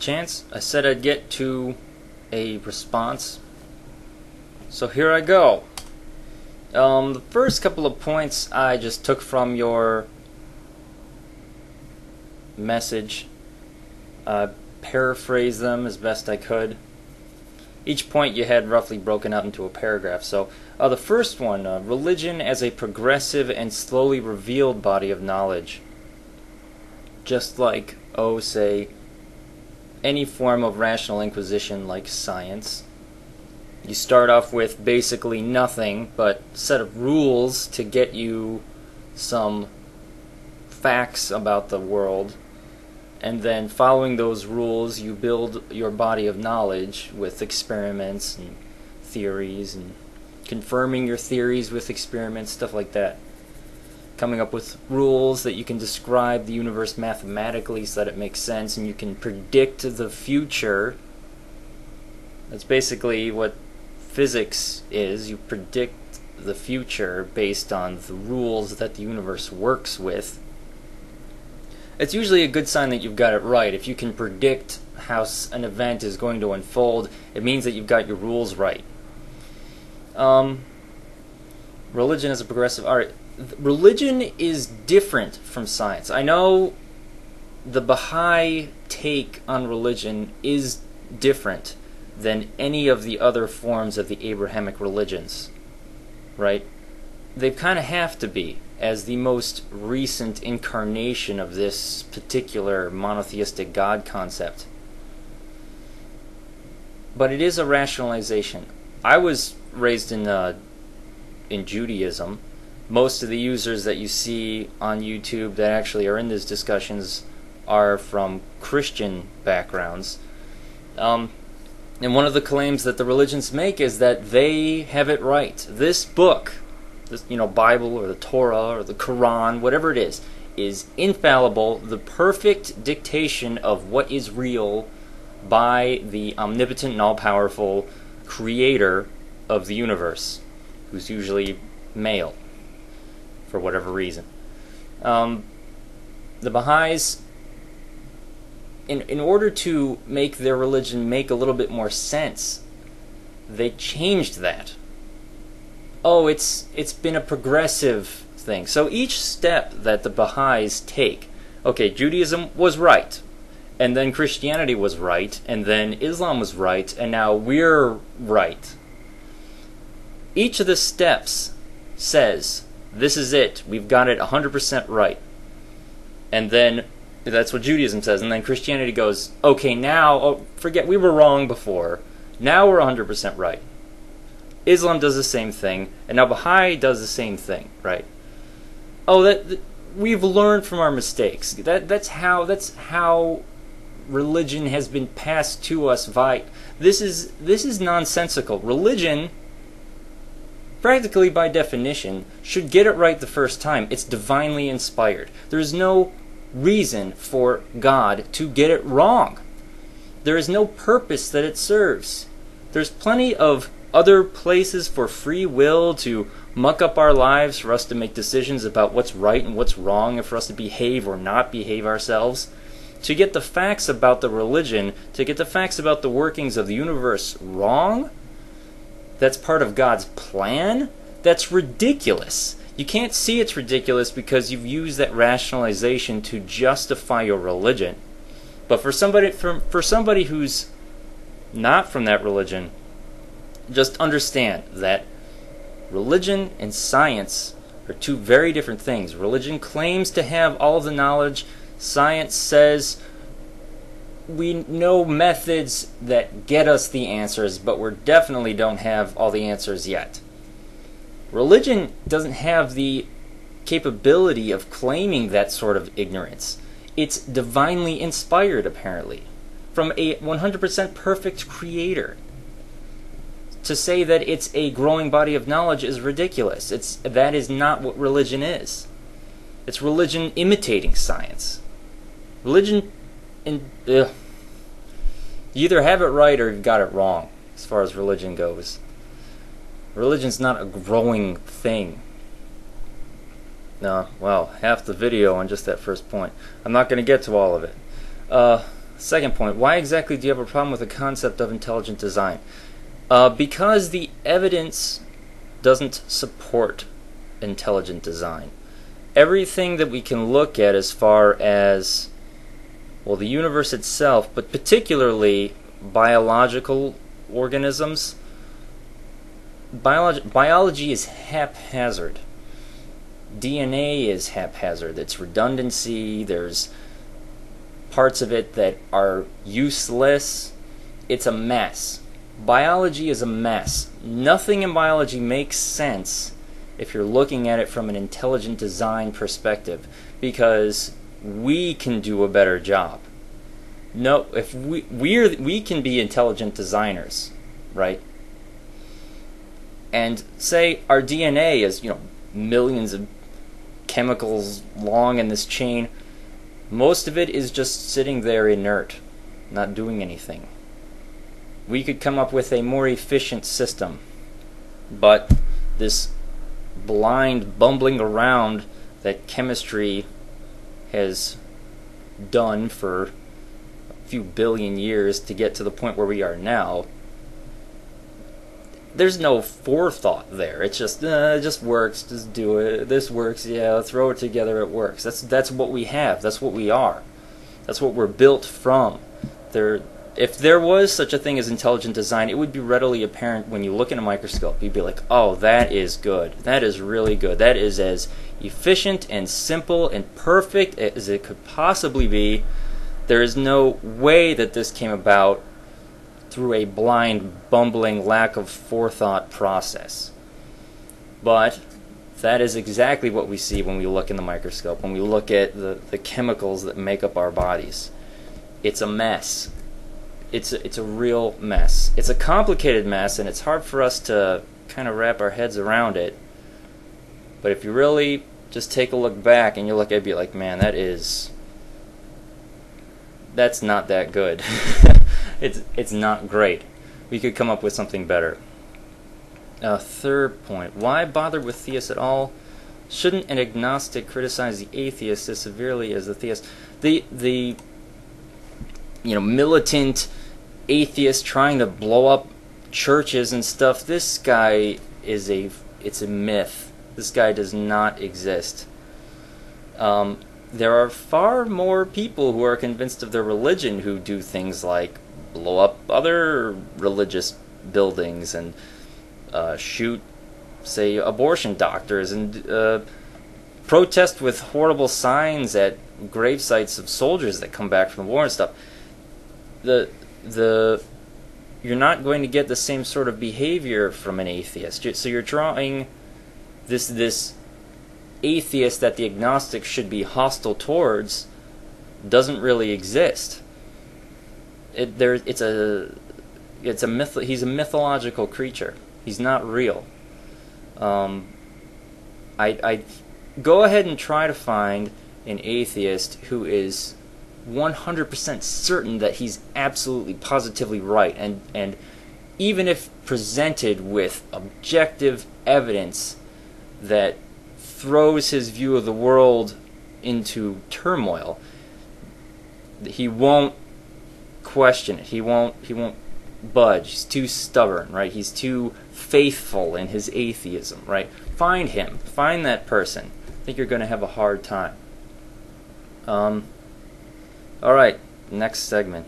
Chance, I said I'd get to a response, so here I go. The first couple of points I just took from your message. Paraphrase them as best I could. Each point you had roughly broken out into a paragraph. So the first one, religion as a progressive and slowly revealed body of knowledge. Just like, say, any form of rational inquisition like science. You start off with basically nothing but a set of rules to get you some facts about the world, and then following those rules you build your body of knowledge with experiments and theories and confirming your theories with experiments, stuff like that. Coming up with rules that you can describe the universe mathematically so that it makes sense and you can predict the future. That's basically what physics is. You predict the future based on the rules that the universe works with. It's usually a good sign that you've got it right. If you can predict how an event is going to unfold, it means that you've got your rules right. Religion as a progressive art. Religion is different from science. I know the Baha'i take on religion is different than any of the other forms of the Abrahamic religions, right? They kind of have to be, as the most recent incarnation of this particular monotheistic God concept. But it is a rationalization. I was raised in Judaism. Most of the users that you see on YouTube that actually are in these discussions are from Christian backgrounds. And one of the claims that the religions make is that they have it right. This book, this Bible or the Torah or the Quran, whatever it is infallible, the perfect dictation of what is real by the omnipotent and all-powerful creator of the universe, who's usually male, for whatever reason. The Baha'is, in order to make their religion make a little bit more sense, they changed that. It's been a progressive thing. So each step that the Baha'is take, Judaism was right, and then Christianity was right, and then Islam was right, and now we're right. Each of the steps says, this is it, we've got it 100% right. And then that's what Judaism says, and then Christianity goes, now, forget, we were wrong before, now we're 100% right. Islam does the same thing, and now Baha'i does the same thing, right? We've learned from our mistakes. That's how religion has been passed to us this is nonsensical. Religion, practically by definition, should get it right the first time. It's divinely inspired. There's no reason for God to get it wrong. There is no purpose that it serves. There's plenty of other places for free will to muck up our lives, for us to make decisions about what's right and what's wrong, and for us to behave or not behave ourselves. To get the facts about the religion, to get the facts about the workings of the universe wrong, that's part of God's plan? That's ridiculous. You can't see it's ridiculous because you've used that rationalization to justify your religion. But for somebody who's not from that religion, just understand that religion and science are two very different things. Religion claims to have all of the knowledge. Science says we know methods that get us the answers, but we definitely don't have all the answers yet. Religion doesn't have the capability of claiming that sort of ignorance. It's divinely inspired, apparently, from a 100% perfect creator. To say that it's a growing body of knowledge is ridiculous. That is not what religion is. It's religion imitating science. Religion, you either have it right or you've got it wrong, as far as religion goes. Religion's not a growing thing. No, well, half the video on just that first point. I'm not going to get to all of it. Second point, why exactly do you have a problem with the concept of intelligent design? Because the evidence doesn't support intelligent design. Everything that we can look at as far as, well, the universe itself, but particularly biological organisms, biology is haphazard. DNA is haphazard. It's redundancy. There's parts of it that are useless. It's a mess. Biology is a mess. Nothing in biology makes sense if you're looking at it from an intelligent design perspective, because we can do a better job. No, if we can be intelligent designers, right? And say our DNA is, millions of chemicals long in this chain. Most of it is just sitting there inert, not doing anything. We could come up with a more efficient system, but this blind bumbling around that chemistry has done for a few billion years to get to the point where we are now, there's no forethought there. It's just it just works, just do it. This works, yeah, throw it together, it works. That's what we have. That's what we are. That's what we're built from. If there was such a thing as intelligent design, it would be readily apparent when you look in a microscope. You'd be like, oh, that is good. That is really good. That is as efficient and simple and perfect as it could possibly be. There is no way that this came about through a blind, bumbling, lack of forethought process. But that is exactly what we see when we look in the microscope, when we look at the chemicals that make up our bodies. It's a mess. It's a real mess. It's a complicated mess, and it's hard for us to kind of wrap our heads around it. But if you really just take a look back and you look at it, be like, man, that's not that good. It's not great. We could come up with something better. Third point, why bother with theists at all? Shouldn't an agnostic criticize the atheist as severely as the theist? The militant atheist trying to blow up churches and stuff, this guy it's a myth. This guy does not exist. There are far more people who are convinced of their religion who do things like blow up other religious buildings and shoot, say, abortion doctors, and protest with horrible signs at grave sites of soldiers that come back from the war and stuff. You're not going to get the same sort of behavior from an atheist. So you're drawing this atheist that the agnostic should be hostile towards doesn't really exist. He's a mythological creature. He's not real. I go ahead and try to find an atheist who is 100% certain that he's absolutely positively right, and even if presented with objective evidence that throws his view of the world into turmoil, he won't question it. He won't budge. He's too stubborn, right? He's too faithful in his atheism, right? Find him. Find that person. I think you're going to have a hard time. All right, next segment.